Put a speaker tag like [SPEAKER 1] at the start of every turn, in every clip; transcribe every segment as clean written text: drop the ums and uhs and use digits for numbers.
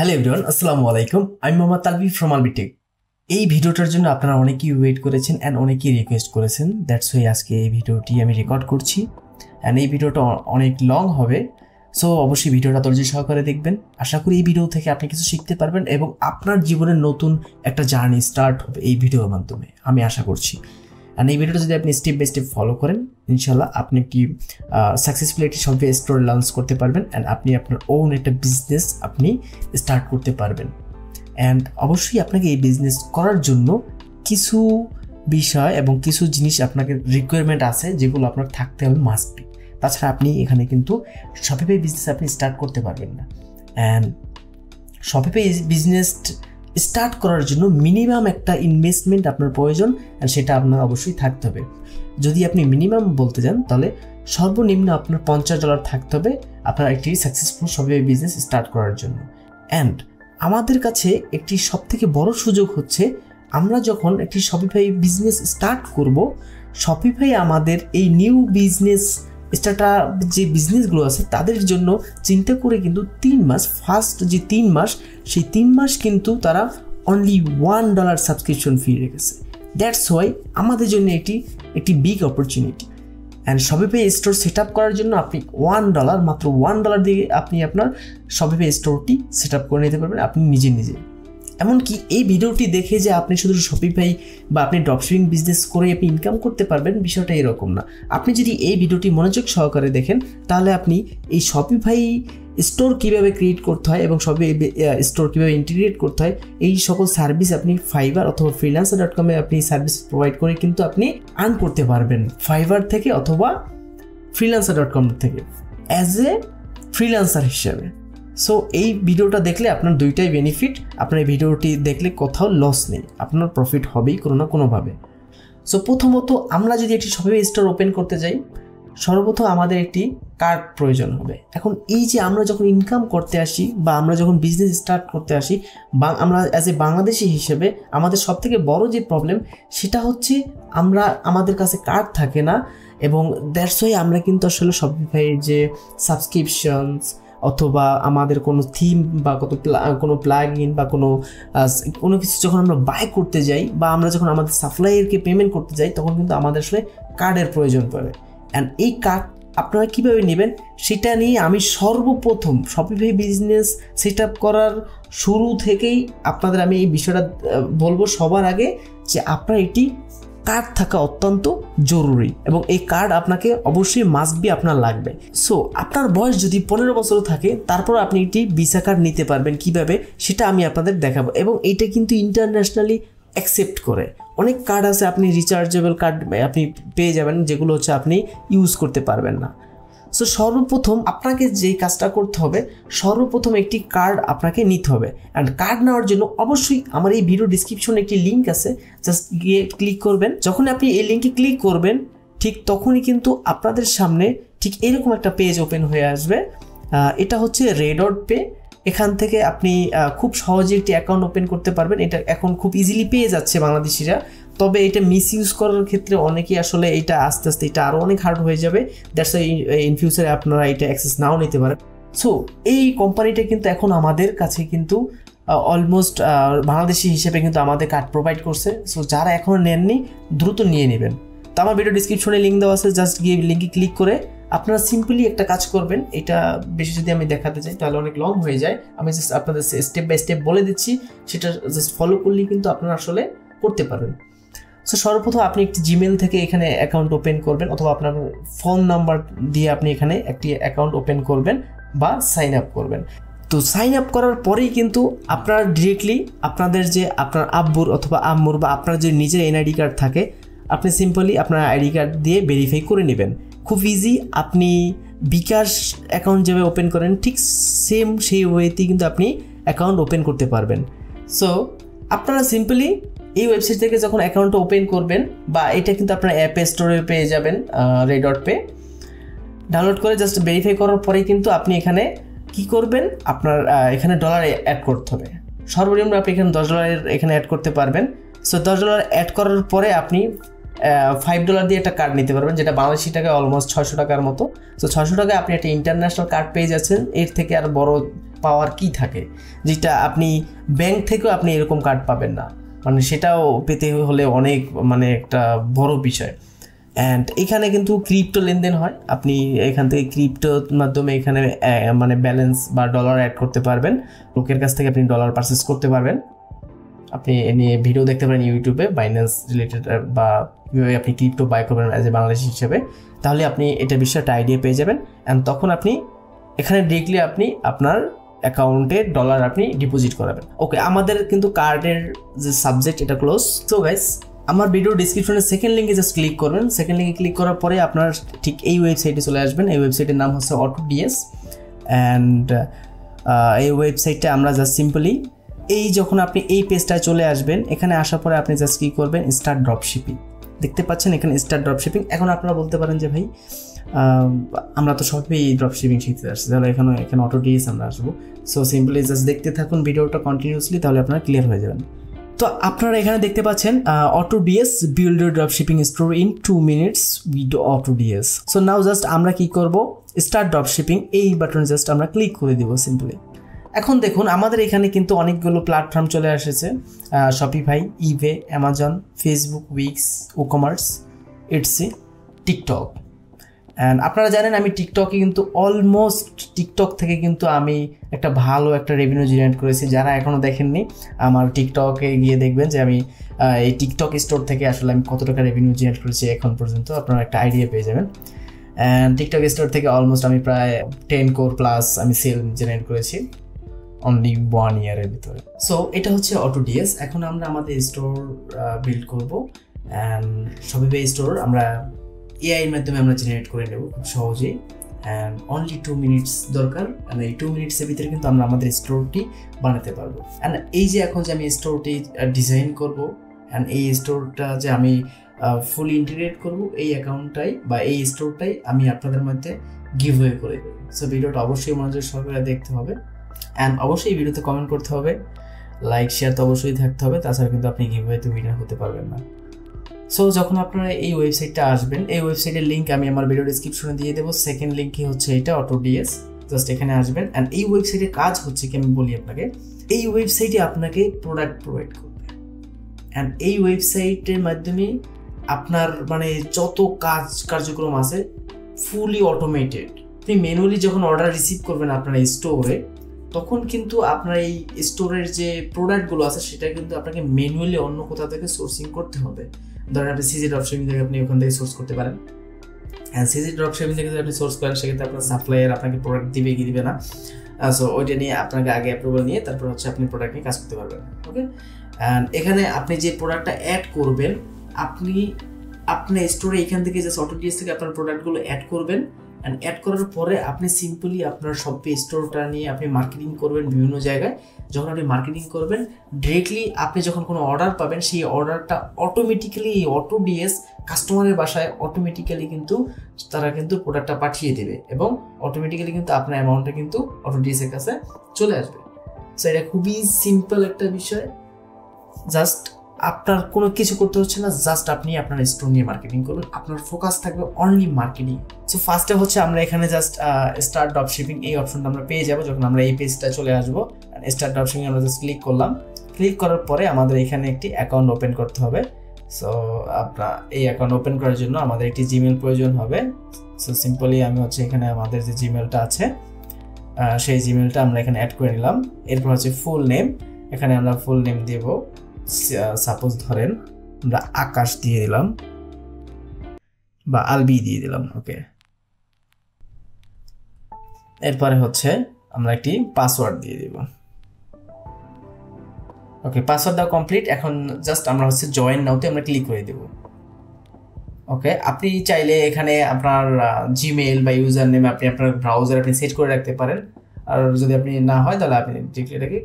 [SPEAKER 1] Hello everyone, আসসালামু আলাইকুম। আমি মোহাম্মদ তালবি ফ্রম আলবিটেক। এই ভিডিওটার জন্য আপনারা অনেকেই ওয়েট করেছেন অ্যান্ড অনেকেই রিকোয়েস্ট করেছেন। দ্যাটস ওয়াই আজকে এই ভিডিওটি আমি রেকর্ড করছি অ্যান্ড এই ভিডিওটা অনেক লং হবে। সো অবশ্যই ভিডিওটা ধৈর্য সহকারে দেখবেন। আশা করি এই ভিডিও থেকে আপনি কিছু শিখতে পারবেন এবং আপনার জীবনের নতুন একটা জার্নি স্টার্ট হবে এই ভিডিওর মাধ্যমে, আমি আশা করছি। অ্যান্ড এই ভিডিওটা যদি আপনি স্টেপ বাই স্টেপ ফলো করেন, ইনশাল্লাহ আপনি একটি সাকসেসফুল একটি সফটওয়্যার স্টোর লঞ্চ করতে পারবেন অ্যান্ড আপনি আপনার ওন একটা বিজনেস আপনি স্টার্ট করতে পারবেন। অ্যান্ড অবশ্যই আপনাকে এই বিজনেস করার জন্য কিছু বিষয় এবং কিছু জিনিস আপনাকে রিকোয়ারমেন্ট আছে যেগুলো আপনার থাকতে হবে, মাস্ট বি। তাছাড়া আপনি এখানে কিন্তু শপিফাই বিজনেস আপনি স্টার্ট করতে পারবেন না। অ্যান্ড শপিফাই বিজনেস স্টার্ট করার জন্য মিনিমাম একটা ইনভেস্টমেন্ট আপনার প্রয়োজন, আর সেটা আপনার অবশ্যই থাকতে হবে। যদি আপনি মিনিমাম বলতে যান তাহলে সর্বনিম্ন আপনার $50 থাকতে হবে আপনার একটি সাকসেসফুল শপিফাই বিজনেস স্টার্ট করার জন্য। অ্যান্ড আমাদের কাছে একটি সবথেকে বড় সুযোগ হচ্ছে, আমরা যখন একটি শপিফাই বিজনেস স্টার্ট করব, শপিফাই আমাদের এই নিউ বিজনেস স্টার্টআপ যে বিজনেসগুলো আছে তাদের জন্য চিন্তা করে কিন্তু 3 মাস, ফার্স্ট যে 3 মাস, সেই 3 মাস কিন্তু তারা অনলি $1 সাবস্ক্রিপশন ফি রেখেছে। দ্যাটস ওয়াই আমাদের জন্য এটি একটি big opportunity. And Shopify store set up করার জন্য আপনি মাত্র $1 দিয়ে আপনি আপনার শপিফাই স্টোরটি সেট আপ করে নিতে পারবেন আপনি নিজে। এমনকি এই ভিডিওটি দেখে যে আপনি শুধু শপিফাই বা আপনি ড্রপশিপিং বিজনেস করে আপনি ইনকাম করতে পারবেন, বিষয়টা এরকম না। আপনি যদি এই ভিডিওটি মনোযোগ সহকারে দেখেন তাহলে আপনি এই শপিফাই স্টোর কীভাবে ক্রিয়েট করতে হয় এবং শপিফাই স্টোর কীভাবে ইন্টিগ্রেট করতে হয়, এই সকল সার্ভিস আপনি ফাইবার অথবা freelancer.com-এ আপনি সার্ভিস প্রোভাইড করে কিন্তু আপনি আর্ন করতে পারবেন ফাইবার থেকে অথবা freelancer.com থেকে অ্যাজ এ ফ্রিল্যান্সার হিসেবে। সো এই ভিডিওটা দেখলে আপনার দুইটাই বেনিফিট। আপনার এই ভিডিওটি দেখলে কোথাও লস নেই, আপনার প্রফিট হবেই কোনো না কোনোভাবে। সো প্রথমত আমরা যদি একটি শপিফাই স্টোর ওপেন করতে যাই, সর্বপ্রথম আমাদের একটি কার্ড প্রয়োজন হবে। এখন এই যে আমরা যখন ইনকাম করতে আসি বা আমরা যখন বিজনেস স্টার্ট করতে আসি, বা আমরা অ্যাজ এ বাংলাদেশি হিসেবে আমাদের সবথেকে বড় যে প্রবলেম সেটা হচ্ছে আমাদের কাছে কার্ড থাকে না। এবং দ্যাটস ওয়াই আমরা কিন্তু আসলে শপিফাইয়ের যে সাবস্ক্রিপশনস অথবা আমাদের কোনো থিম বা কোনো প্লাগ ইন বা কোনো কিছু যখন আমরা বাই করতে যাই বা আমরা যখন আমাদের সাপ্লায়ারকে পেমেন্ট করতে যাই, তখন কিন্তু আমাদের আসলে কার্ডের প্রয়োজন পড়ে। অ্যান্ড এই কার্ড আপনারা কীভাবে নেবেন সেটা নিয়ে আমি সর্বপ্রথম শপিফাই বিজনেস সেট আপ করার শুরু থেকেই আপনাদের আমি এই বিষয়টা বলবো সবার আগে, যে আপনার একটি কার্ড থাকা অত্যন্ত জরুরি এবং এই কার্ড আপনাকে অবশ্যই মাস্ট বি আপনার লাগবে। সো আপনার বয়স যদি 15 বছর থাকে তারপর আপনি একটি ভিসা কার্ড নিতে পারবেন কিভাবে, সেটা আমি আপনাদের দেখাবো। এবং এইটা কিন্তু ইন্টারন্যাশনালি অ্যাকসেপ্ট করে। অনেক কার্ড আছে আপনি রিচার্জেবল কার্ড আপনি পেয়ে যাবেন, যেগুলো হচ্ছে আপনি ইউজ করতে পারবেন না। সো সর্বপ্রথম আপনাকে যেই কাজটা করতে হবে, সর্বপ্রথম একটি কার্ড আপনাকে নিতে হবে। অ্যান্ড কার্ড নেওয়ার জন্য অবশ্যই আমার এই ভিডিও ডিসক্রিপশনে একটি লিঙ্ক আছে, জাস্ট গিয়ে ক্লিক করবেন। যখন আপনি এই লিঙ্কে ক্লিক করবেন ঠিক তখনই কিন্তু আপনাদের সামনে ঠিক এরকম একটা পেজ ওপেন হয়ে আসবে। এটা হচ্ছে রেডটপে। এখান থেকে আপনি খুব সহজে একটি অ্যাকাউন্ট ওপেন করতে পারবেন। এটা এখন খুব ইজিলি পেয়ে যাচ্ছে বাংলাদেশিরা, তবে এটা মিসইউজ করার ক্ষেত্রে অনেকেই আসলে এটা আস্তে আস্তে এটা আরও অনেক হার্ড হয়ে যাবে। দ্যাটস ওয়াই ইন ফিউচারে আপনারা এটা অ্যাক্সেস নাও নিতে পারেন। সো এই কোম্পানিটা কিন্তু এখন আমাদের কাছে কিন্তু অলমোস্ট বাংলাদেশি হিসেবে কিন্তু আমাদের কার্ড প্রোভাইড করছে। সো যারা এখনও নেননি দ্রুত নিয়ে নেবেন। তো আমার ভিডিও ডিসক্রিপশনে লিঙ্ক দেওয়া আছে, জাস্ট গিয়ে লিঙ্কে ক্লিক করে আপনারা সিম্পলি একটা কাজ করবেন। এটা বেশি যদি আমি দেখাতে চাই তাহলে অনেক লং হয়ে যায়, আমি জাস্ট আপনাদের স্টেপ বাই স্টেপ বলে দিচ্ছি, সেটা জাস্ট ফলো করলেই কিন্তু আপনারা আসলে করতে পারবেন। সো সর্বপ্রথম আপনি একটি জিমেল থেকে এখানে অ্যাকাউন্ট ওপেন করবেন অথবা আপনার ফোন নাম্বার দিয়ে আপনি এখানে একটি অ্যাকাউন্ট ওপেন করবেন বা সাইন আপ করবেন। তো সাইন আপ করার পরেই কিন্তু আপনারা ডিরেক্টলি আপনাদের যে আপনার আব্বুর অথবা আম্মুর বা আপনার যে নিজের এনআইডি কার্ড থাকে, আপনি সিম্পলি আপনার আইডি কার্ড দিয়ে ভেরিফাই করে নেবেন। খুব ইজি। আপনি বিকাশ অ্যাকাউন্ট যেভাবে ওপেন করেন ঠিক সেম সেই ওয়েতেই কিন্তু আপনি অ্যাকাউন্ট ওপেন করতে পারবেন। সো আপনারা সিম্পলি এই ওয়েবসাইট থেকে যখন অ্যাকাউন্টটা ওপেন করবেন, বা এটা কিন্তু আপনার অ্যাপ স্টোরে পেয়ে যাবেন, রেডটপে ডাউনলোড করে জাস্ট ভেরিফাই করার পরেই কিন্তু আপনি এখানে কি করবেন, আপনার এখানে ডলার অ্যাড করতে হবে। সর্বনিম্ন আপনি এখানে $10 এখানে অ্যাড করতে পারবেন। সো $10 অ্যাড করার পরে আপনি $5 দিয়ে একটা কার্ড নিতে পারবেন, যেটা বাংলাদেশি টাকায় অলমোস্ট 600 টাকার মতো। তো 600 টাকায় আপনি একটা ইন্টারন্যাশনাল কার্ড পেয়ে যাচ্ছেন। এর থেকে আর বড় পাওয়ার কি থাকে, যেটা আপনি ব্যাংক থেকেও আপনি এরকম কার্ড পাবেন না, মানে সেটাও পেতে হলে অনেক মানে একটা বড় বিষয়। অ্যান্ড এখানে কিন্তু ক্রিপ্টো লেনদেন হয়, আপনি এখান থেকে ক্রিপ্টোর মাধ্যমে এখানে মানে ব্যালেন্স বা ডলার অ্যাড করতে পারবেন, লোকের কাছ থেকে আপনি ডলার পারচেস করতে পারবেন। আপনি এ নিয়ে ভিডিও দেখতে পারেন ইউটিউবে, বাইন্যান্স রিলেটেড বা কীভাবে আপনি ক্রিপ্টো বাই করবেন অ্যাজ এ বাংলাদেশি হিসেবে, তাহলে আপনি এটা বিষয়ে একটা আইডিয়া পেয়ে যাবেন। অ্যান্ড তখন আপনি এখানে ডিরেক্টলি আপনি আপনার অ্যাকাউন্টে ডলার আপনি ডিপোজিট করাবেন। ওকে, আমাদের কিন্তু কার্ডের যে সাবজেক্ট এটা ক্লোজ। সো গাইস, আমার ভিডিও ডিসক্রিপশনে সেকেন্ড লিঙ্কে জাস্ট ক্লিক করবেন। সেকেন্ড লিঙ্কে ক্লিক করার পরে আপনার ঠিক এই ওয়েবসাইটে চলে আসবেন। এই ওয়েবসাইটের নাম হচ্ছে AutoDS। অ্যান্ড এই ওয়েবসাইটটা আমরা জাস্ট সিম্পলি যখন আপনি এই পেজটায় চলে আসবেন, এখানে আসার পরে আপনি জাস্ট কী করবেন, স্টার্ট ড্রপশিপিং দেখতে পাচ্ছেন এখানে, স্টার্ট ড্রপশিপিং। এখন আপনারা বলতে পারেন যে ভাই আমরা তো সবই ড্রপশিপিং শিখতে আসছি, তাহলে এখানে AutoDS আমরা আসবো। সো সিম্পলি জাস্ট দেখতে থাকুন ভিডিওটা কন্টিনিউসলি, তাহলে আপনারা ক্লিয়ার হয়ে যাবেন। তো আপনারা এখানে দেখতে পাচ্ছেন AutoDS build your dropshipping store in 2 minutes with AutoDS। So now just আমরা কি করব, স্টার্ট ড্রপশিপিং এই বাটন জাস্ট আমরা ক্লিক করে দিব সিম্পলি। এখন দেখুন আমাদের এখানে কিন্তু অনেকগুলো প্ল্যাটফর্ম চলে এসেছে, Shopify, eBay, Amazon, Facebook, weeks, WooCommerce, Etsy, TikTok. And আপনারা জানেন আমি টিকটকে কিন্তু অলমোস্ট টিকটক থেকে কিন্তু আমি একটা ভালো একটা রেভিনিউ জেনারেট করেছি। যারা এখনও দেখেননি আমার টিকটকে গিয়ে দেখবেন যে আমি এই টিকটক স্টোর থেকে আসলে আমি কত টাকা রেভিনিউ জেনারেট করেছি এখন পর্যন্ত, আপনারা একটা আইডিয়া পেয়ে যাবেন। অ্যান্ড টিকটক স্টোর থেকে অলমোস্ট আমি প্রায় 10 crore প্লাস আমি সেল জেনারেট করেছি অনলি 1 ইয়ারের ভিতরে। সো এটা হচ্ছে AutoDS। এখন আমরা আমাদের স্টোর বিল্ড করবো। অ্যান্ড শপিফাই স্টোর আমরা এআই এর মাধ্যমে আমরা জেনারেট করে নেব খুব সহজেই। অ্যান্ড অনলি 2 minutes দরকার। অ্যান্ড এই 2 minutes-এর ভিতরে কিন্তু আমরা আমাদের স্টোরটি বানাতে পারবো। অ্যান্ড এই যে এখন যে আমি স্টোরটি ডিজাইন করব, অ্যান্ড এই স্টোরটা যে আমি ফুলি ইন্টিগ্রেট করব, এই অ্যাকাউন্টটাই বা এই স্টোরটাই আমি আপনাদের মধ্যে গিভওয়ে করে দেবো। সো ভিডিওটা অবশ্যই মনোযোগ সহকারে দেখতে হবে। অ্যান্ড অবশ্যই ভিডিওতে কমেন্ট করতে হবে, লাইক শেয়ার তো অবশ্যই থাকতে হবে, তাছাড়া কিন্তু আপনি গিভওয়েতে উইনার হতে পারবেন না। সো যখন আপনারা এই ওয়েবসাইটটা আসবেন, এই ওয়েবসাইটের লিঙ্ক আমি আমার ভিডিও ডিসক্রিপশনে দিয়ে দেবো। সেকেন্ড লিঙ্কই হচ্ছে এটা AutoDS, জাস্ট এখানে আসবেন। অ্যান্ড এই ওয়েবসাইটের কাজ হচ্ছে কি আমি বলি আপনাকে, এই ওয়েবসাইটে আপনাকে প্রোডাক্ট প্রোভাইড করবে। অ্যান্ড এই ওয়েবসাইটের মাধ্যমে আপনার মানে যত কার্যক্রম আছে ফুলি অটোমেটেড। আপনি ম্যানুয়ালি যখন অর্ডার রিসিভ করবেন আপনার এই স্টোরে, তখন কিন্তু আপনার এই স্টোরের যে প্রোডাক্টগুলো আছে সেটা কিন্তু আপনাকে ম্যানুয়ালি অন্য কোথাও থেকে সোর্সিং করতে হবে। ধরেন আপনি সিজি ড্রপশিপিং থেকে আপনি ওখান থেকে সোর্স করতে পারেন। হ্যাঁ, সিজি ড্রপশিপিং থেকে যদি আপনি সোর্স করেন সেক্ষেত্রে আপনার সাপ্লায়ার আপনাকে প্রোডাক্ট দিবে কি দিবে না, সো ওইটা নিয়ে আপনাকে আগে অ্যাপ্রুভাল নিয়ে তারপর হচ্ছে আপনি প্রোডাক্ট নিয়ে কাজ করতে পারবেন। ওকে, অ্যান্ড এখানে আপনি যে প্রোডাক্টটা অ্যাড করবেন, আপনি আপনার স্টোরে এখান থেকে জাস্ট AutoDS থেকে আপনার প্রোডাক্টগুলো অ্যাড করবেন। অ্যান্ড অ্যাড করার পরে আপনি সিম্পলি আপনার শপে স্টোরটা নিয়ে আপনি মার্কেটিং করবেন বিভিন্ন জায়গায়। যখন আপনি মার্কেটিং করবেন, ডিরেক্টলি আপনি যখন কোনো অর্ডার পাবেন, সেই অর্ডারটা অটোমেটিক্যালি এই AutoDS কাস্টমারের বাসায় অটোমেটিক্যালি কিন্তু তারা কিন্তু প্রোডাক্টটা পাঠিয়ে দেবে এবং অটোমেটিক্যালি কিন্তু আপনার অ্যামাউন্টটা কিন্তু AutoDS এর কাছে চলে আসবে। সো এটা খুবই সিম্পল একটা বিষয়, জাস্ট আপনার কোনো কিছু করতে হচ্ছে না, জাস্ট আপনি আপনার স্টোর নিয়ে মার্কেটিং করবেন, আপনার ফোকাস থাকবে অনলি মার্কেটিং। সো ফার্স্টে হচ্ছে আমরা এখানে জাস্ট স্টার্ট ড্রপশিপিং এই অপশনটা আমরা পেয়ে যাবো যখন আমরা এই পেজটা চলে আসবো। স্টার্ট ড্রপশিপিং আমরা জাস্ট ক্লিক করলাম। ক্লিক করার পরে আমাদের এখানে একটি অ্যাকাউন্ট ওপেন করতে হবে। সো আপনার এই অ্যাকাউন্ট ওপেন করার জন্য আমাদের একটি জিমেল প্রয়োজন হবে। সো সিম্পলি আমি হচ্ছে এখানে আমাদের যে জিমেলটা আছে সেই জিমেলটা আমরা এখানে অ্যাড করে নিলাম। এরপর হচ্ছে ফুল নেম, এখানে আমরা ফুল নেম দেব, সাপোজ ধরেন আমরা আকাশ দিয়ে দিলাম বা আলবি দিয়ে দিলাম। ওকে, এরপরে হচ্ছে আমরা একটি পাসওয়ার্ড দিয়ে দিব। ওকে, পাসওয়ার্ড দেওয়া কমপ্লিট। এখন জাস্ট আমরা হচ্ছে জয়েন নাওতে আমরা ক্লিক করে দেব। ওকে, আপনি চাইলে এখানে আপনার জিমেল বা ইউজার নেম আপনি আপনার ব্রাউজার আপনি সেট করে রাখতে পারেন, আর যদি আপনি না হয় তাহলে আপনি এটাকে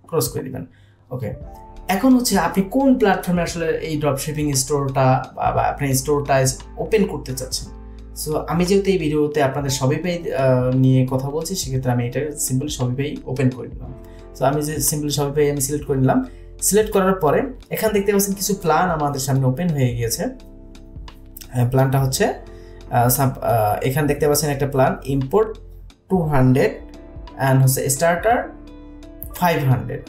[SPEAKER 1] ক্লোজ করে দিবেন। ওকে, এখন হচ্ছে আপনি কোন প্ল্যাটফর্মে আসলে এই ড্রপশিপিং স্টোরটা বা আপনার স্টোরটা ওপেন করতে চাচ্ছেন। সো আমি যেহেতু এই ভিডিওতে আপনাদের শপিফাই নিয়ে কথা বলছি, সেক্ষেত্রে আমি এটা সিম্পল শপিফাই ওপেন করে দিলাম। সো আমি যে সিম্পল শপিফাই আমি সিলেক্ট করে নিলাম। সিলেক্ট করার পরে এখানে দেখতে পাচ্ছেন কিছু প্ল্যান আমাদের সামনে ওপেন হয়ে গিয়েছে। প্ল্যানটা হচ্ছে এখানে দেখতে পাচ্ছেন একটা প্ল্যান ইম্পোর্ট 200 অ্যান্ড হচ্ছে স্টার্টার 500।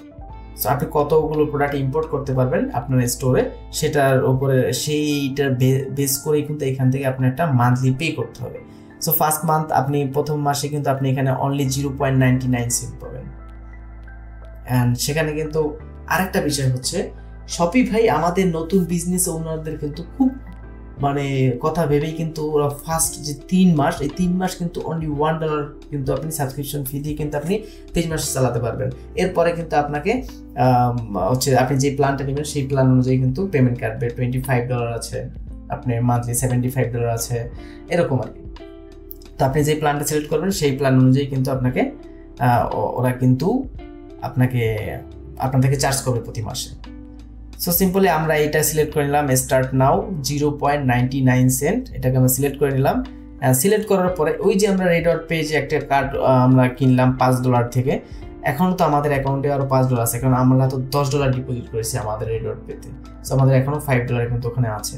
[SPEAKER 1] সো আপনি কতগুলো প্রোডাক্ট ইম্পোর্ট করতে পারবেন আপনার স্টোরে, সেটার উপরে সেইটার বেস করেই কিন্তু এখান থেকে আপনার একটা মান্থলি পে করতে হবে। সো ফার্স্ট মান্থ আপনি প্রথম মাসে কিন্তু আপনি এখানে অনলি 0.99 সেন্ট পাবেন। অ্যান্ড সেখানে কিন্তু আরেকটা বিষয় হচ্ছে শপিফাই আমাদের নতুন বিজনেস ওনারদের কিন্তু খুব মানে কথা ভেবেই কিন্তু ওরা ফার্স্ট যে 3 মাস, এই 3 মাস কিন্তু অনলি $1 কিন্তু আপনি সাবস্ক্রিপশন ফি দিয়ে কিন্তু আপনি 3 মাস চালাতে পারবেন। এরপরে কিন্তু আপনাকে হচ্ছে আপনি যে প্ল্যানটা নেবেন সেই প্ল্যান অনুযায়ী কিন্তু পেমেন্ট কাটবে। $25 আছে, আপনি মান্থলি $75 আছে, এরকম আর কি। তো আপনি যে প্ল্যানটা সিলেক্ট করবেন সেই প্ল্যান অনুযায়ী কিন্তু আপনাকে ওরা কিন্তু আপনার থেকে চার্জ করবে প্রতি মাসে। সো সিম্পলি আমরা এটা সিলেক্ট করে নিলাম, স্টার্ট নাও 0.99 সেন্ট, এটাকে আমরা সিলেক্ট করে নিলাম। সিলেক্ট করার পরে ওই যে আমরা রেড ডট পেজে একটা কার্ড আমরা কিনলাম $5 থেকে, এখন তো আমাদের অ্যাকাউন্টে আরও $5 আছে, কারণ আমরা তো $10 ডিপোজিট করেছি আমাদের রেড ডট পেতে। সো আমাদের এখনও $5 কিন্তু ওখানে আছে।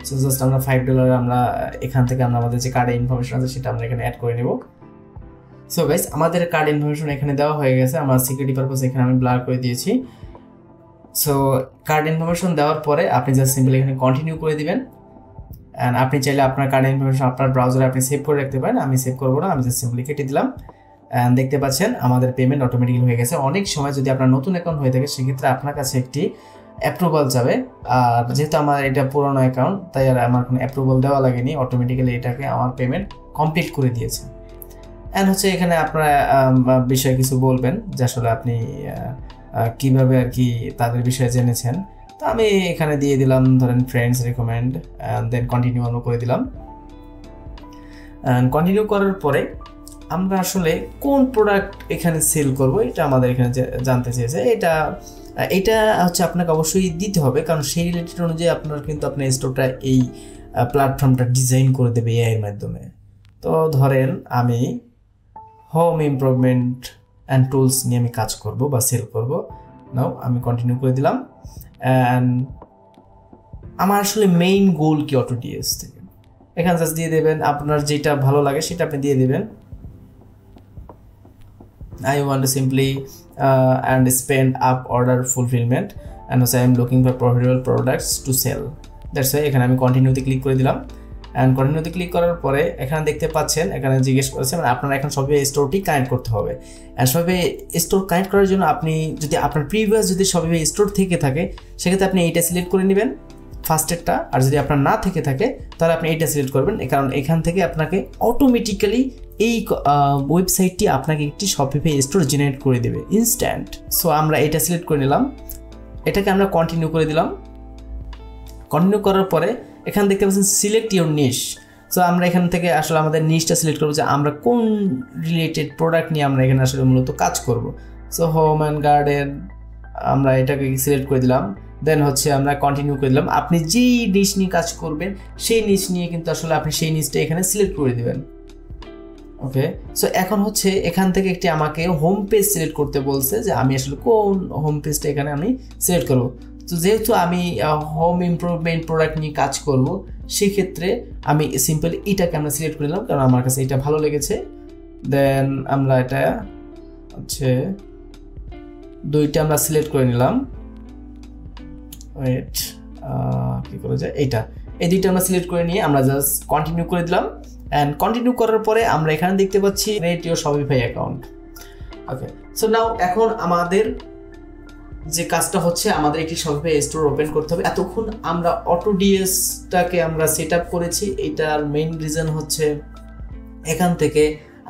[SPEAKER 1] সো জাস্ট আমরা $5 আমরা এখান থেকে আমরা আমাদের যে কার্ডের ইনফরমেশন আছে সেটা আমরা এখানে অ্যাড করে নেব। সো গাইস, আমাদের কার্ড ইনফরমেশন এখানে দেওয়া হয়ে গেছে, আমরা সিকিউরিটি পারপাস এখানে আমি ব্লার করে দিয়েছি। সো কার্ড ইনফরমেশন দেওয়ার পরে আপনি জাস্ট সিম্পলি এখানে কন্টিনিউ করে দিবেন। অ্যান্ড আপনি চাইলে আপনার কার্ড ইনফরমেশন আপনার ব্রাউজারে আপনি সেভ করে রাখতে পারেন, আমি সেভ করবো না, আমি জাস্ট সিম্পলি কেটে দিলাম। অ্যান্ড দেখতে পাচ্ছেন আমাদের পেমেন্ট অটোমেটিক্যালি হয়ে গেছে। অনেক সময় যদি আপনার নতুন অ্যাকাউন্ট হয়ে থাকে সেক্ষেত্রে আপনার কাছে একটি অ্যাপ্রুভাল যাবে, আর যেহেতু আমার এটা পুরোনো অ্যাকাউন্ট তাই আর আমার কোনো অ্যাপ্রুভাল দেওয়া লাগেনি, অটোমেটিক্যালি এটাকে আমার পেমেন্ট কমপ্লিট করে দিয়েছে। অ্যান্ড হচ্ছে এখানে আপনারা বিষয়ে কিছু বলবেন যে আসলে আপনি কীভাবে আর কি তাদের বিষয়ে জেনেছেন। তো আমি এখানে দিয়ে দিলাম ধরেন friends recommend, and then continue আমরা করে দিলাম। অ্যান্ড কন্টিনিউ করার পরে আমরা আসলে কোন প্রোডাক্ট এখানে সেল করব এটা আমাদের এখানে জানতে চেয়েছে। এটা হচ্ছে আপনাকে অবশ্যই দিতে হবে, কারণ সেই রিলেটেড অনুযায়ী আপনার কিন্তু আপনার স্টোরটা এই প্ল্যাটফর্মটা ডিজাইন করে দেবে এআই এর মাধ্যমে। তো ধরেন আমি হোম ইমপ্রুভমেন্ট অ্যান্ড টুলস নিয়ে আমি কাজ করব বা সেল করব। নাও আমি কন্টিনিউ করে দিলাম। অ্যান্ড আমার আসলে মেইন গোল কি অটোডিএস থেকে, এখানে জাস্ট দিয়ে দেবেন আপনার যেটা ভালো লাগে সেটা আপনি দিয়ে দেবেন। I want to simply and spend up order fulfillment and also I am looking for profitable products to sell. That's why এখানে আমি কন্টিনিউতে ক্লিক করে দিলাম। অ্যান্ড কন্টিনিউতে ক্লিক করার পরে এখানে দেখতে পাচ্ছেন এখানে জিজ্ঞেস করেছে মানে আপনারা এখন শপিফাই স্টোরটি কানেক্ট করতে হবে। অ্যান্ড শপিফাই স্টোর কানেক্ট করার জন্য আপনি যদি আপনার প্রিভিয়াস যদি শপিফাই স্টোর থেকে থাকে সেক্ষেত্রে আপনি এইটা সিলেক্ট করে নেবেন ফার্স্টেরটা, আর যদি আপনার না থেকে থাকে তাহলে আপনি এইটা সিলেক্ট করবেন, কারণ এখান থেকে আপনাকে অটোমেটিক্যালি এই ওয়েবসাইটটি আপনাকে একটি শপিফাই স্টোর জেনারেট করে দেবে ইনস্ট্যান্ট। সো আমরা এটা সিলেক্ট করে নিলাম, এটাকে আমরা কন্টিনিউ করে দিলাম। কন্টিনিউ করার পরে এখানে দেখতে পাচ্ছেন সিলেক্ট ইউর নিশ। সো আমরা এখান থেকে আসলে আমাদের নিশটা সিলেক্ট করবো যে আমরা কোন রিলেটেড প্রোডাক্ট নিয়ে আমরা এখানে আসলে মূলত কাজ করব। সো হোম অ্যান্ড গার্ডেন আমরা এটাকে সিলেক্ট করে দিলাম। দেন হচ্ছে আমরা কন্টিনিউ করে দিলাম। আপনি যেই নিশ নিয়ে কাজ করবেন সেই নিশ নিয়ে কিন্তু আসলে আপনি সেই নিশটা এখানে সিলেক্ট করে দেবেন। ওকে, সো এখন হচ্ছে এখান থেকে একটি আমাকে হোম পেজ সিলেক্ট করতে বলছে যে আমি আসলে কোন হোম পেজটা এখানে আমি সিলেক্ট করব। তো যেহেতু আমি হোম ইমপ্রুভমেন্ট প্রোডাক্ট নিয়ে কাজ করব সেক্ষেত্রে আমি সিম্পলি এটাকে আমরা সিলেক্ট করে নিলাম, কারণ আমার কাছে এটা ভালো লেগেছে। দেন আমরা এটা হচ্ছে দুইটা আমরা সিলেক্ট করে নিলাম। ওয়েট, কী করে যায় এইটা, এই দুইটা আমরা সিলেক্ট করে নিয়ে আমরা জাস্ট কন্টিনিউ করে দিলাম। অ্যান্ড কন্টিনিউ করার পরে আমরা এখানে দেখতে পাচ্ছি create your Shopify account. Okay, so now এখন আমাদের যে কাজটা হচ্ছে আমাদের একটি শপিফাই স্টোর ওপেন করতে হবে। এতক্ষণ আমরা অটোডিএসটাকে আমরা সেট আপ করেছি, এটার মেইন রিজন হচ্ছে এখান থেকে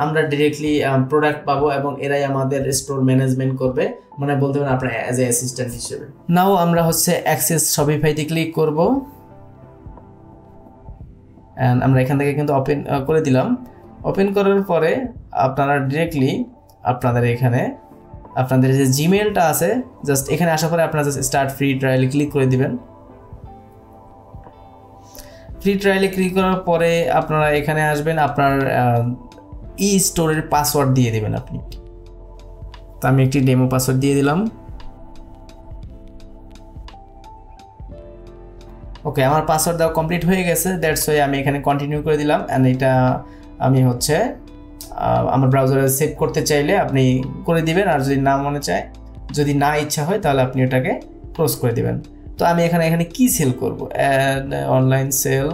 [SPEAKER 1] আমরা ডিরেক্টলি প্রোডাক্ট পাবো এবং এরাই আমাদের স্টোর ম্যানেজমেন্ট করবে, মানে বলতে পারেন আপনার অ্যাজ এ অ্যাসিস্ট্যান্ট হিসেবে। নাও আমরা হচ্ছে অ্যাক্সেস শপিফাইতে ক্লিক করব। অ্যান্ড আমরা এখান থেকে কিন্তু ওপেন করে দিলাম। ওপেন করার পরে আপনারা ডিরেক্টলি আপনাদের এখানে আপনাদের যে জিমেলটা আছে জাস্ট এখানে আসার পরে আপনারা জাস্ট স্টার্ট ফ্রি ট্রায়ালে ক্লিক করে দিবেন। ফ্রি ট্রায়ালে ক্লিক করার পরে আপনারা এখানে আসবেন, আপনার ই স্টোরের পাসওয়ার্ড দিয়ে দেবেন আপনি। তো আমি একটি ডেমো পাসওয়ার্ড দিয়ে দিলাম। ওকে, আমার পাসওয়ার্ড দেওয়া কমপ্লিট হয়ে গেছে, দ্যাটস ওয়াই আমি এখানে কন্টিনিউ করে দিলাম। অ্যান্ড এটা আমি হচ্ছে আমার ব্রাউজারে সেভ করতে চাইলে আপনি করে দিবেন, আর যদি না মনে চায়, যদি না ইচ্ছা হয় তাহলে আপনি এটাকে ক্লোজ করে দিবেন। তো আমি এখানে কি সেল করব, অনলাইন সেল,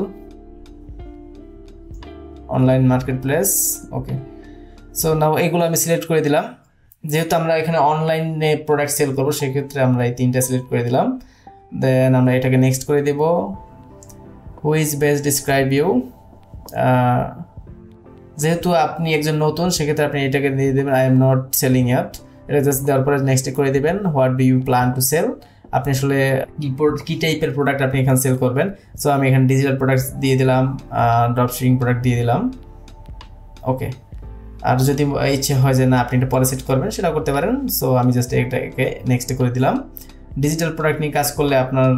[SPEAKER 1] অনলাইন মার্কেটপ্লেস। ওকে, সো নাও এগুলো আমি সিলেক্ট করে দিলাম। যেহেতু আমরা এখানে অনলাইনে প্রোডাক্ট সেল করবো সেক্ষেত্রে আমরা এই 3টা সিলেক্ট করে দিলাম। দেন আমরা এটাকে নেক্সট করে দেব। Who is best describe you, যেহেতু আপনি একজন নতুন সেক্ষেত্রে আপনি এটাকে দিয়ে দেবেন I am not selling it. এটা জাস্ট দেওয়ার পরে নেক্সটে করে দেবেন what do you plan to sell, আপনি আসলে কি টাইপের প্রোডাক্ট আপনি এখানে সেল করবেন। সো আমি এখানে ডিজিটাল প্রোডাক্ট দিয়ে দিলাম, ড্রপশিপিং প্রোডাক্ট দিয়ে দিলাম। ওকে, আর যদি ইচ্ছে হয় যে না আপনি এটা পরে সেট করবেন সেটা করতে পারেন। সো আমি জাস্ট এটাকে নেক্সটে করে দিলাম। ডিজিটাল প্রোডাক্ট নিয়ে কাজ করলে আপনার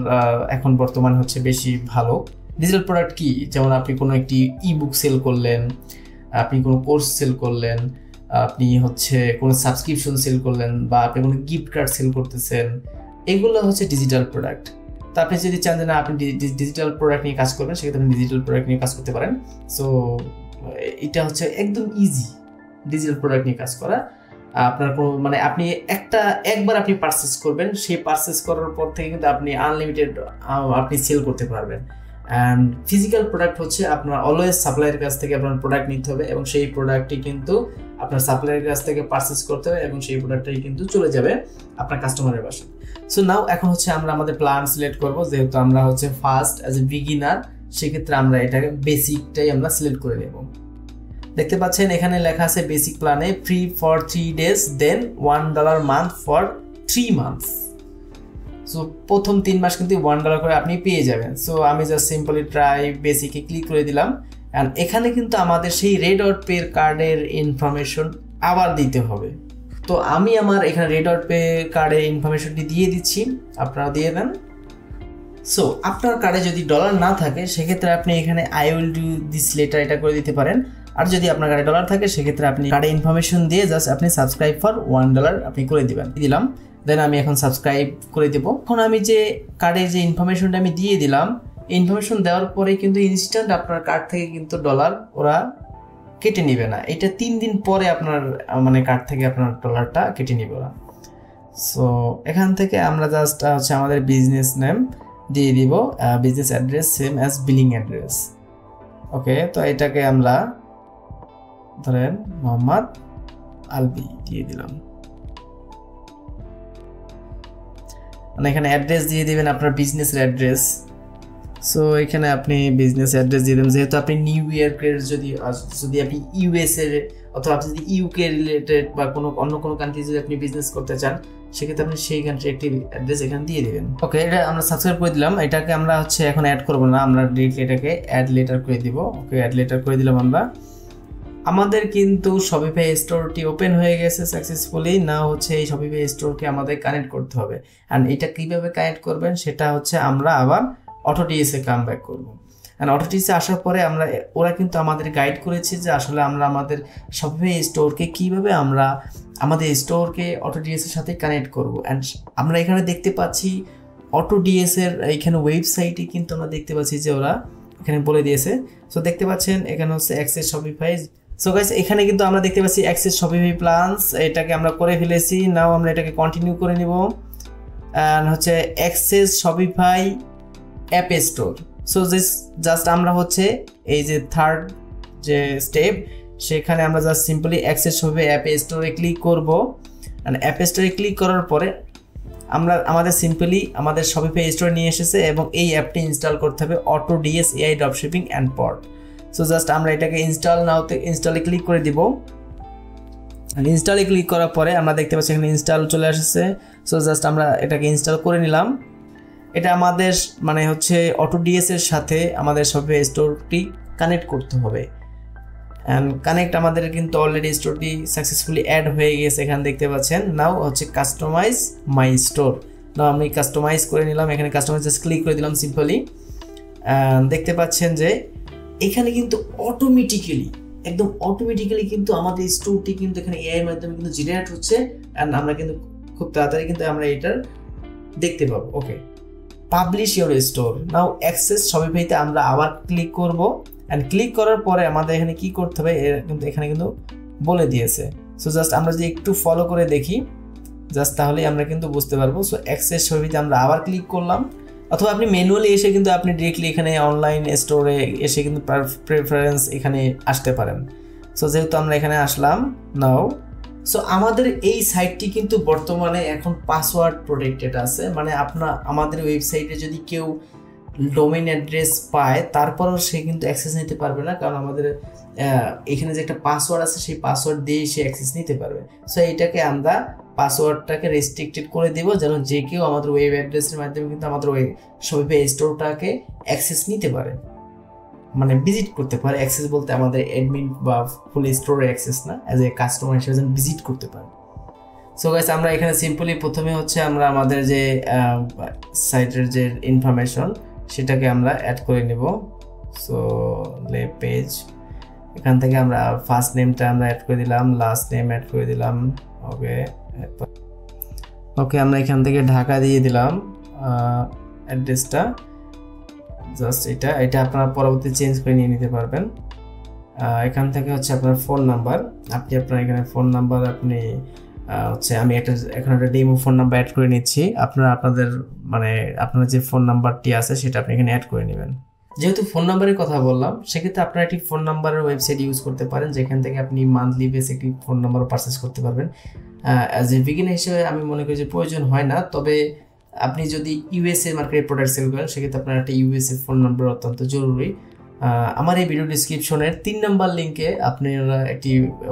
[SPEAKER 1] এখন বর্তমান হচ্ছে বেশি ভালো। ডিজিটাল প্রোডাক্ট কি, যেমন আপনি কোনো একটি ই বুক সেল করলেন, আপনি কোনো কোর্স সেল করলেন, আপনি হচ্ছে কোনো সাবস্ক্রিপশন সেল করলেন, বা আপনি কোনো গিফট কার্ড সেল করতেছেন, এগুলো হচ্ছে ডিজিটাল প্রোডাক্ট। তো আপনি যদি চান যে না আপনি ডিজিটাল প্রোডাক্ট নিয়ে কাজ করবেন সেক্ষেত্রে আপনি ডিজিটাল প্রোডাক্ট নিয়ে কাজ করতে পারেন। সো এটা হচ্ছে একদম ইজি ডিজিটাল প্রোডাক্ট নিয়ে কাজ করা। আপনার কোনো মানে আপনি একবার আপনি পারচেস করবেন, সেই পারচেস করার পর থেকে কিন্তু আপনি আনলিমিটেড আপনি সেল করতে পারবেন। অ্যান্ড ফিজিক্যাল প্রোডাক্ট হচ্ছে আপনার অলওয়েজ সাপ্লাইয়ের কাছ থেকে আপনার প্রোডাক্ট নিতে হবে এবং সেই প্রোডাক্টটি কিন্তু আপনার সাপ্লাইয়ের কাছ থেকে পারচেস করতে হবে এবং সেই প্রোডাক্টটাই কিন্তু চলে যাবে আপনার কাস্টমারের বাসায়। সো নাও এখন হচ্ছে আমরা আমাদের প্ল্যান সিলেক্ট করব। যেহেতু আমরা হচ্ছে ফার্স্ট অ্যাজ এ বিগিনার, সেক্ষেত্রে আমরা এটাকে বেসিকটাই আমরা সিলেক্ট করে নেব। দেখতে পাচ্ছেন এখানে লেখা আছে বেসিক প্ল্যানে free for 3 days, then $1 month for 3 months। So প্রথম 3 মাস কিন্তু $1 করে আপনি পেয়ে যাবেন। সো আমি জাস্ট সিম্পলি ট্রাই বেসিকে ক্লিক করে দিলাম। অ্যান্ড এখানে কিন্তু আমাদের সেই রেড ডট পে কার্ডের ইনফরমেশন আবার দিতে হবে। তো আমি আমার এখানে রেড ডট পে কার্ডের ইনফরমেশনটি দিয়ে দিচ্ছি, আপনারা দিয়ে দেন। সো আপনার কার্ডে যদি ডলার না থাকে সেক্ষেত্রে আপনি এখানে I will do this letter এটা করে দিতে পারেন। আর যদি আপনার কার্ডে ডলার থাকে সেক্ষেত্রে আপনি কার্ডে ইনফরমেশন দিয়ে জাস্ট আপনি সাবস্ক্রাইব ফর $1 আপনি করে দিলাম। দেন আমি এখন সাবস্ক্রাইব করে দেবো। এখন আমি যে কার্ডে যে ইনফরমেশনটা আমি দিয়ে দিলাম, ইনফরমেশন দেওয়ার পরে কিন্তু ইনস্ট্যান্ট আপনার কার্ড থেকে কিন্তু ডলার ওরা কেটে নিবে না। এটা 3 দিন পরে আপনার মানে কার্ড থেকে আপনার ডলারটা কেটে নিবে ওরা। সো এখান থেকে আমরা জাস্ট হচ্ছে আমাদের বিজনেস নেম দিয়ে দিব, business address same as billing address. Okay, তো এটাকে আমরা ধরেন মোহাম্মদ আলবি দিয়ে দিলাম। মানে এখানে অ্যাড্রেস দিয়ে দিবেন আপনার বিজনেসের অ্যাড্রেস। সো এখানে আপনি বিজনেস অ্যাড্রেস দিয়ে দেবেন। যেহেতু আপনি নিউ ইয়র্কের যদি আপনি ইউএস এর অথবা আপনি যদি ইউকে রিলেটেড বা অন্য কোনো কান্ট্রি যদি আপনি বিজনেস করতে চান সেক্ষেত্রে আপনি সেই কান্ট্রি একটি অ্যাড্রেস এখানে দিয়ে দেবেন। ওকে, এটা আমরা সাবস্ক্রাইব করে দিলাম। এটাকে আমরা হচ্ছে এখন অ্যাড করবো না, আমরা ডিরেক্টলি এটাকে অ্যাড লেটার করে দিব। ওকে, অ্যাড লেটার করে দিলাম আমরা। আমাদের কিন্তু শপিফাই স্টোরটি ওপেন হয়ে গেছে সাকসেসফুলি। না হচ্ছে এই শপিফাই স্টোরকে আমাদের কানেক্ট করতে হবে। অ্যান্ড এটা কীভাবে কানেক্ট করবেন সেটা হচ্ছে আমরা আবার অটোডিএসে কাম ব্যাক করবো। অ্যান্ড অটোডিএসে আসার পরে ওরা কিন্তু আমাদের গাইড করেছে যে আসলে আমরা আমাদের শপিফাই স্টোরকে কীভাবে আমরা আমাদের স্টোরকে অটোডিএসের সাথে কানেক্ট করবো। অ্যান্ড আমরা এখানে দেখতে পাচ্ছি অটোডিএসের এইখানে ওয়েবসাইটে কিন্তু আমরা দেখতে পাচ্ছি যে ওরা এখানে বলে দিয়েছে। সো দেখতে পাচ্ছেন এখানে হচ্ছে অ্যাক্সেস শপিফাই। সো গাইস এখানে কিন্তু আমরা দেখতে পাচ্ছি অ্যাক্সেস শপিফাই প্ল্যানস, এটাকে আমরা করে ফেলেছি। নাও আমরা এটাকে কন্টিনিউ করে নিব। অ্যান্ড হচ্ছে access Shopify app store. So just আমরা হচ্ছে এই যে থার্ড যে স্টেপ সেখানে আমরা just simply access Shopify app স্টোরে ক্লিক করব। অ্যান্ড অ্যাপ স্টোরে ক্লিক করার পরে আমাদের সিম্পলি আমাদের শপিফাই স্টোরে নিয়ে এসেছে এবং এই অ্যাপটি ইনস্টল করতে হবে AutoDS AI dropshipping and POD. So just আমরা এটাকে ইনস্টলে ক্লিক করে দিব। ইনস্টলে ক্লিক করার পরে আমরা দেখতে পাচ্ছি এখানে ইনস্টল চলে আসছে। সো জাস্ট আমরা এটাকে ইনস্টল করে নিলাম। এটা আমাদের মানে হচ্ছে অটোডিএস এর সাথে আমাদের শপিফাই স্টোরটি কানেক্ট করতে হবে। অ্যান্ড কানেক্ট আমাদের কিন্তু অলরেডি স্টোরটি সাকসেসফুলি অ্যাড হয়ে গেছে, এখানে দেখতে পাচ্ছেন। নাও হচ্ছে কাস্টমাইজ মাই স্টোর। নাও আমি কাস্টমাইজ করে নিলাম, এখানে কাস্টমাইজ জাস্ট ক্লিক করে দিলাম সিম্পলি। দেখতে পাচ্ছেন যে এখানে কিন্তু একদম অটোমেটিক্যালি কিন্তু আমাদের স্টোরটি কিন্তু এখানে এআই এর মাধ্যমে কিন্তু জেনারেট হচ্ছে। অ্যান্ড আমরা কিন্তু খুব তাড়াতাড়ি কিন্তু আমরা এটার দেখতে পাবো। Okay, publish your store. Now access শপিফাইতে আমরা আবার ক্লিক করব। অ্যান্ড ক্লিক করার পরে আমাদের এখানে কি করতে হবে, কিন্তু এখানে কিন্তু বলে দিয়েছে। সো জাস্ট আমরা যদি একটু ফলো করে দেখি জাস্ট তাহলেই আমরা কিন্তু বুঝতে পারবো। সো অ্যাক্সেস ছবিতে আমরা আবার ক্লিক করলাম, অথবা আপনি ম্যানুয়ালি এসে কিন্তু আপনি ডিরেক্টলি এখানে অনলাইন স্টোরে এসে কিন্তু প্রেফারেন্স এখানে আসতে পারেন। সো যেহেতু আমরা এখানে আসলাম নাও, সো আমাদের এই সাইটটি কিন্তু বর্তমানে এখন পাসওয়ার্ড প্রোটেক্টেড আছে, মানে আমাদের ওয়েবসাইটে যদি কেউ ডোমেইন অ্যাড্রেস পায় তারপরেও সে কিন্তু অ্যাক্সেস নিতে পারবে না, কারণ আমাদের এখানে যে একটা পাসওয়ার্ড আছে সেই পাসওয়ার্ড দিয়ে সে অ্যাক্সেস নিতে পারবে। সো এইটাকে আমরা পাসওয়ার্ডটাকে রেস্ট্রিক্টেড করে দেব, যেন যে কেউ আমাদের ওয়েব অ্যাড্রেসের মাধ্যমে কিন্তু আমাদের ওই শপিফাই স্টোরটাকে অ্যাক্সেস নিতে পারে, মানে ভিজিট করতে পারে। অ্যাক্সেস বলতে আমাদের অ্যাডমিন বা ফুল স্টোরের অ্যাক্সেস না, অ্যাজ এ কাস্টমার হিসেবে যেন ভিজিট করতে পারে। সো গাইস আমরা এখানে সিম্পলি প্রথমে হচ্ছে আমরা আমাদের যে সাইটের যে ইনফরমেশন সেটাকে আমরা অ্যাড করে নেব। সো লে পেজ, এখান থেকে আমরা ফার্স্ট নেমটা আমরা অ্যাড করে দিলাম, লাস্ট নেম অ্যাড করে দিলাম। ওকে আমরা এখান থেকে ঢাকা দিয়ে দিলাম অ্যাড্রেসটা, জাস্ট এটা আপনারা পরবর্তী চেঞ্জ করে নিয়ে নিতে পারবেন। এখান থেকে হচ্ছে আপনার ফোন নাম্বার, আপনার এখানে ফোন নাম্বার আপনি হচ্ছে আমি এখন একটা ডেমো ফোন নাম্বার অ্যাড করে নিচ্ছি। আপনার যে ফোন নাম্বারটি আছে সেটা আপনি এখানে অ্যাড করে নেবেন। যেহেতু ফোন নাম্বারের কথা বললাম সেক্ষেত্রে আপনারা একটি ফোন নাম্বারের ওয়েবসাইট ইউজ করতে পারেন, যেখান থেকে আপনি মান্থলি বেস একটি ফোন নাম্বার পারচেস করতে পারবেন। অ্যাজ এ বিগিনার হিসেবে আমি মনে করি যে প্রয়োজন হয় না, তবে আপনি যদি ইউএসএ মার্কেটে প্রোডাক্ট সেল করেন সেক্ষেত্রে আপনার একটা ইউএসএ ফোন নাম্বার অত্যন্ত জরুরি। আমার এই ভিডিও ডিসক্রিপশনের 3 নম্বর লিঙ্কে আপনারা একটি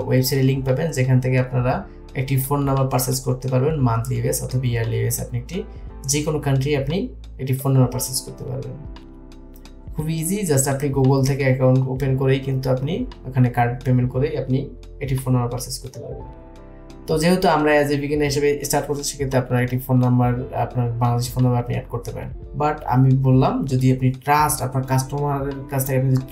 [SPEAKER 1] ওয়েবসাইটের লিঙ্ক পাবেন, যেখান থেকে আপনারা একটি ফোন নাম্বার পারচেস করতে পারবেন মান্থলি বেস অথবা ইয়ারলি বেস। আপনি যে কোনো কান্ট্রি আপনি একটি ফোন নাম্বার পারচেস করতে পারবেন, খুব ইজি। জাস্ট আপনি গুগল থেকে অ্যাকাউন্ট ওপেন করেই কিন্তু আপনি ওখানে কার্ড পেমেন্ট করেই আপনি একটি ফোন নাম্বার পারচেস করতে পারবেন। তো যেহেতু আমরা অ্যাজ এ বিগিনার হিসেবে স্টার্ট করছি সেক্ষেত্রে আপনার একটি ফোন নাম্বার, আপনার বাংলাদেশি ফোন নাম্বার আপনি অ্যাড করতে পারেন। বাট আমি বললাম যদি আপনি আপনার কাস্টমারের কাছ থেকে আপনি যদি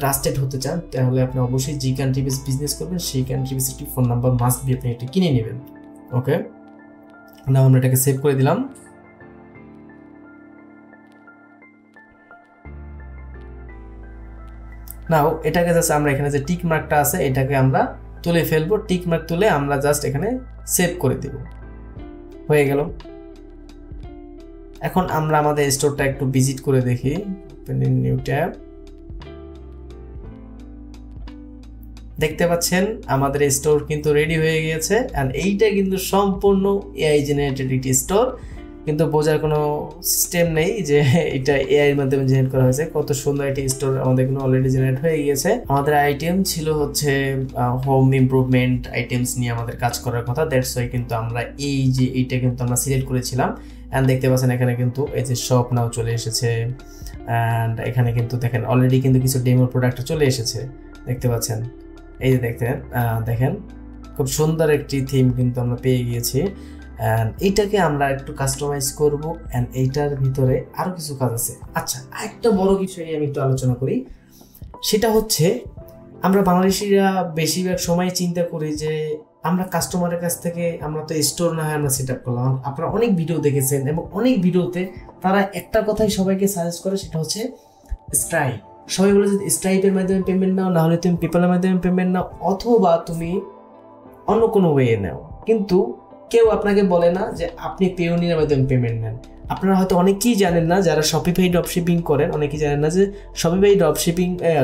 [SPEAKER 1] ট্রাস্টেড হতে চান তাহলে আপনি অবশ্যই যে কান্ট্রি বেস বিজনেস করবেন সেই কান্ট্রি বেস একটি ফোন নাম্বার মাস্ট বি আপনি এটি কিনে নেবেন। ওকে, নাও আমরা এটাকে সেভ করে দিলাম। নাও এটাকে জাস্ট আমরা এখানে যে টিক মার্কটা আছে এটাকে আমরা তুলে ফেলবো, টিক মার্ক তুলে আমরা জাস্ট এখানে সেভ করে দেব, হয়ে গেল। এখন আমরা আমাদের স্টোরটা একটু ভিজিট করে দেখি, ওপেন ইন নিউ ট্যাব। দেখতে পাচ্ছেন আমাদের স্টোর কিন্তু রেডি হয়ে গিয়েছে, এন্ড এইটা কিন্তু সম্পূর্ণ এআই জেনারেটেড একটি স্টোর, কিন্তু বোঝার কোনো সিস্টেম নেই যে এটা এআই এর মাধ্যমে জেনারেট করা হয়েছে। কত সুন্দর একটি স্টোর আমাদের কিন্তু অলরেডি জেনারেট হয়ে গিয়েছে। আমাদের আইটেম ছিল হচ্ছে হোম ইমপ্রুভমেন্ট আইটেমস নিয়ে আমাদের কাজ করার কথা, দ্যাটস ওয়াই কিন্তু আমরা এইটা কিন্তু আমরা সিলেক্ট করেছিলাম। অ্যান্ড দেখতে পাচ্ছেন এখানে কিন্তু এই যে শপ নাও চলে এসেছে, অ্যান্ড এখানে কিন্তু দেখেন অলরেডি কিন্তু কিছু ডেমো প্রোডাক্ট চলে এসেছে, দেখতে পাচ্ছেন। এই যে দেখেন খুব সুন্দর একটি থিম কিন্তু আমরা পেয়ে গিয়েছি। অ্যান্ড এইটাকে আমরা একটু কাস্টমাইজ করব, অ্যান্ড এইটার ভিতরে আরও কিছু কাজ আছে। আচ্ছা, আরেকটা বড় কিছু নিয়ে আমি একটু আলোচনা করি, সেটা হচ্ছে আমরা বাংলাদেশিরা বেশিরভাগ সময় চিন্তা করি যে আমরা কাস্টমারের কাছ থেকে আমরা তো স্টোর না হয় আমরা সেট আপ করলাম। আপনারা অনেক ভিডিও দেখেছেন এবং অনেক ভিডিওতে তারা একটা কথাই সবাইকে সাজেস্ট করে, সেটা হচ্ছে স্ট্রাইপ। সবাই বলে যে স্ট্রাইপের মাধ্যমে পেমেন্ট নাও, না হলে তুমি পেপ্যালের মাধ্যমে পেমেন্ট নাও, অথবা তুমি অন্য কোনো ওয়ে নাও, কিন্তু কেউ আপনাকে বলে না যে আপনি পেওনিয়ার মাধ্যমে পেমেন্ট নেন। আপনারা হয়তো অনেকেই জানেন না, যারা শপিফাই ড্রপশিপিং করেন অনেকেই জানেন না যে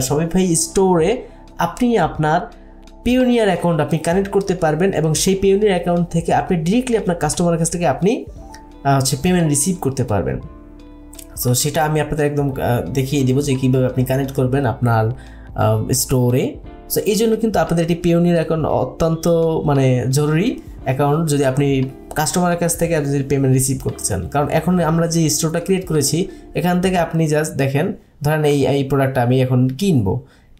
[SPEAKER 1] শপিফাই স্টোরে আপনি আপনার পেওনিয়ার অ্যাকাউন্ট আপনি কানেক্ট করতে পারবেন, এবং সেই পেওনিয়ার অ্যাকাউন্ট থেকে আপনি ডিরেক্টলি আপনার কাস্টমারের কাছ থেকে আপনি পেমেন্ট রিসিভ করতে পারবেন। সো সেটা আমি আপনাদের একদম দেখিয়ে দিব যে কীভাবে আপনি কানেক্ট করবেন আপনার স্টোরে। সো এই জন্য কিন্তু আপনাদের একটি পেওনিয়ার অ্যাকাউন্ট অত্যন্ত জরুরি অ্যাকাউন্ট, যদি আপনি কাস্টমারের কাছ থেকে আপনি যদি পেমেন্ট রিসিভ করতে চান। কারণ এখন আমরা যে স্টোরটা ক্রিয়েট করেছি এখান থেকে আপনি জাস্ট দেখেন, ধরেন এই প্রোডাক্টটা আমি এখন কিনবো,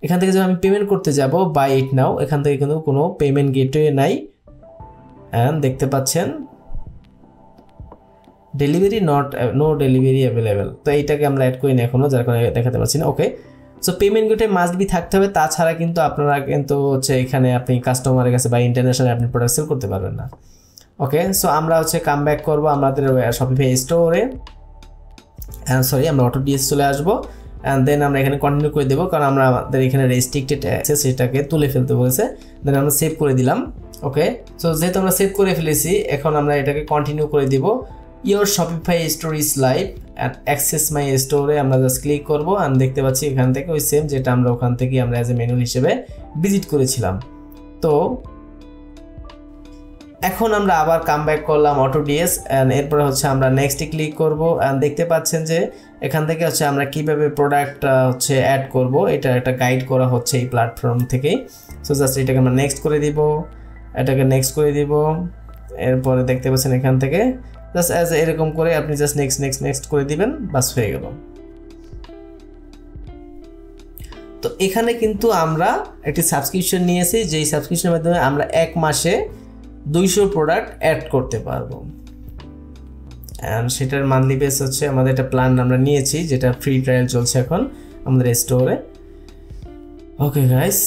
[SPEAKER 1] এখান থেকে যখন আমি পেমেন্ট করতে যাব বাই ইট নাও, এখান থেকে কিন্তু কোনো পেমেন্ট গেটওয়ে নাই। অ্যান্ড দেখতে পাচ্ছেন ডেলিভারি নো ডেলিভারি অ্যাভেলেবেল, তো এইটাকে আমরা অ্যাড করি না এখনও, যার কারণে দেখাতে পাচ্ছি না। Okay, so payment gateway must be থাকতে হবে, তাছাড়া কিন্তু আপনারা কিন্তু হচ্ছে এখানে আপনি কাস্টমারের কাছে বা ইন্টারন্যাশনাল আপনি প্রোডাক্ট সেল করতে পারবেন না। ওকে, সো আমরা হচ্ছে কাম ব্যাক করবো আমাদের শপিফাই স্টোরে, আমরা অটো ডিএস চলে আসবো। অ্যান্ড দেন আমরা এখানে কন্টিনিউ করে দেবো, কারণ আমাদের এখানে রেস্ট্রিক্টেড আছে সেটাকে তুলে ফেলতে বলেছে। দেন আমরা সেভ করে দিলাম। ওকে, সো যেহেতু আমরা সেভ করে ফেলেছি, এখন আমরা এটাকে কন্টিনিউ করে দিব। Your Shopify store is live and access my স্টোরে আমরা জাস্ট ক্লিক করবো অ্যান্ড দেখতে পাচ্ছি এখান থেকে ওই সেম যেটা আমরা ওখান থেকে আমরা অ্যাজ এ ম্যানুয়াল হিসেবে ভিজিট করেছিলাম। তো এখন আমরা আবার কাম ব্যাক করলাম অটোডিএস অ্যান্ড এরপরে হচ্ছে আমরা নেক্সটে ক্লিক করব অ্যান্ড দেখতে পাচ্ছেন যে এখান থেকে হচ্ছে আমরা কিভাবে প্রোডাক্ট হচ্ছে অ্যাড করব, এটা একটা গাইড করা হচ্ছে এই প্ল্যাটফর্ম থেকেই। সো জাস্ট এটাকে আমরা নেক্সট করে দিব, এটাকে নেক্সট করে দিব। এরপরে দেখতে পাচ্ছেন এখান থেকে জাস্ট অ্যাজ এরকম করে আপনি জাস্ট নেক্সট করে দিবেন, বাস হয়ে গেল। তো এখানে কিন্তু আমরা একটি সাবস্ক্রিপশন নিয়েছি, যেই সাবস্ক্রিপশনের মাধ্যমে আমরা 1 মাসে 200 প্রোডাক্ট অ্যাড করতে পারবো। অ্যান্ড সেটার মান্থলি বেস হচ্ছে আমাদের একটা প্ল্যান আমরা নিয়েছি, যেটা ফ্রি ট্রায়াল চলছে এখন আমাদের স্টোরে। ওকে গাইস,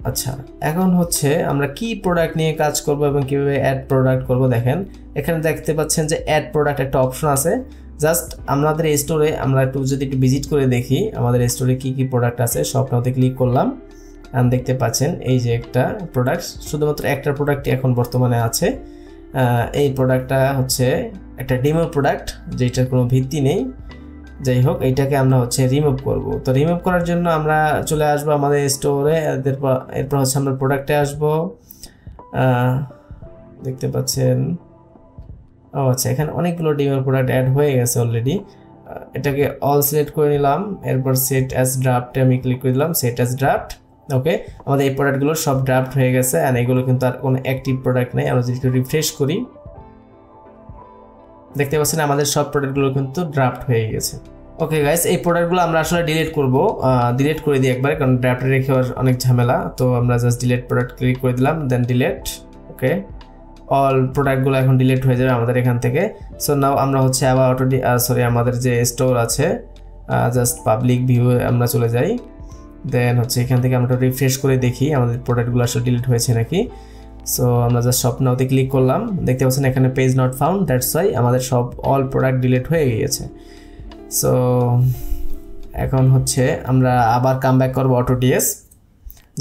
[SPEAKER 1] আচ্ছা এখন হচ্ছে আমরা কি প্রোডাক্ট নিয়ে কাজ করব এবং কীভাবে অ্যাড প্রোডাক্ট করব। দেখেন এখানে দেখতে পাচ্ছেন যে অ্যাড প্রোডাক্ট একটা অপশন আছে। জাস্ট আমাদের স্টোরে আমরা যদি একটু ভিজিট করে দেখি আমাদের স্টোরে কি কি প্রোডাক্ট আছে, সবটাতে ক্লিক করলাম অ্যান্ড দেখতে পাচ্ছেন এই যে একটা প্রোডাক্ট, শুধুমাত্র একটা প্রোডাক্টই এখন বর্তমানে আছে। এই প্রোডাক্টটা হচ্ছে একটা ডেমো প্রোডাক্ট, যেটার কোনো ভিত্তি নেই। যাই হোক, এইটাকে আমরা হচ্ছে রিমুভ করব। তো রিমুভ করার জন্য আমরা চলে আসবো আমাদের স্টোরে, এরপর হচ্ছে আমরা প্রোডাক্টে আসবো। দেখতে পাচ্ছেন ও আচ্ছা, এখানে অনেকগুলো ডেমো প্রোডাক্ট অ্যাড হয়ে গেছে অলরেডি। এটাকে অল সিলেক্ট করে নিলাম, এরপর সেট অ্যাজ ড্রাফটে আমি ক্লিক করে দিলাম, সেট অ্যাজ ড্রাফট। ওকে, আমাদের এই প্রোডাক্টগুলো সব ড্রাফট হয়ে গেছে অ্যান্ড এগুলো কিন্তু আর কোনো অ্যাক্টিভ প্রোডাক্ট নেই। আমরা যদি একটু রিফ্রেশ করি দেখতে পাচ্ছেন আমাদের সব প্রোডাক্টগুলো কিন্তু ড্রাফট হয়ে গেছে। ওকে গাইস, এই প্রোডাক্টগুলো আমরা আসলে ডিলিট করব, ডিলিট করে দিই একবারে, কারণ ড্রাফটে রেখে অনেক ঝামেলা। তো আমরা জাস্ট ডিলিট প্রোডাক্ট ক্লিক করে দিলাম, দেন ডিলিট। ওকে, অল প্রোডাক্টগুলো এখন ডিলিট হয়ে যাবে আমাদের এখান থেকে। সো নাও আমরা হচ্ছে আবার আমাদের যে স্টোর আছে জাস্ট পাবলিক ভিউ আমরা চলে যাই। দেন হচ্ছে এখান থেকে আমরা রিফ্রেশ করে দেখি আমাদের প্রোডাক্টগুলো আসলে ডিলিট হয়েছে নাকি। সো আমরা জাস্ট শপ নাওতে ক্লিক করলাম, দেখতে পাচ্ছেন এখানে page not found, that's why আমাদের সব অল প্রোডাক্ট ডিলিট হয়ে গিয়েছে। সো এখন হচ্ছে আমরা আবার কাম ব্যাক করবো অটোডিএস।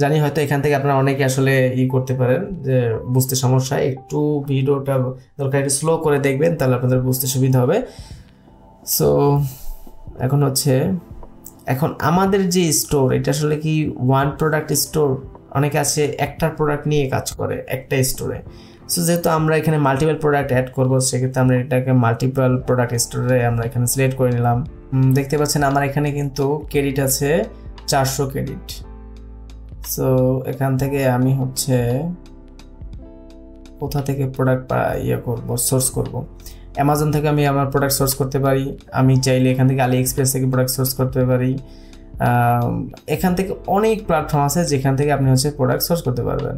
[SPEAKER 1] জানি হয়তো এখান থেকে আপনারা অনেকে আসলে করতে পারেন যে বুঝতে সমস্যা, একটু ভিডিওটা দরকার একটু স্লো করে দেখবেন, তাহলে আপনাদের বুঝতে সুবিধা হবে। সো এখন আমাদের যে স্টোর, এটা আসলে কি ওয়ান প্রোডাক্ট স্টোর? অনেকে আছে একটার প্রোডাক্ট নিয়ে কাজ করে একটা স্টোরে। সো যেহেতু আমরা এখানে মাল্টিপল প্রোডাক্ট অ্যাড করবো, সেক্ষেত্রে আমরা এটাকে মাল্টিপল প্রোডাক্ট স্টোরে আমরা এখানে সিলেক্ট করে নিলাম। দেখতে পাচ্ছেন আমার এখানে কিন্তু ক্রেডিট আছে 400 ক্রেডিট। সো এখান থেকে আমি হচ্ছে কোথা থেকে প্রোডাক্ট সোর্স করব। অ্যামাজন থেকে আমি আমার প্রোডাক্ট সোর্স করতে পারি, আমি চাইলে এখান থেকে আলি এক্সপ্রেস থেকে প্রোডাক্ট সোর্স করতে পারি। এখান থেকে অনেক প্ল্যাটফর্ম আছে যেখান থেকে আপনি হচ্ছে প্রোডাক্ট সোর্স করতে পারবেন।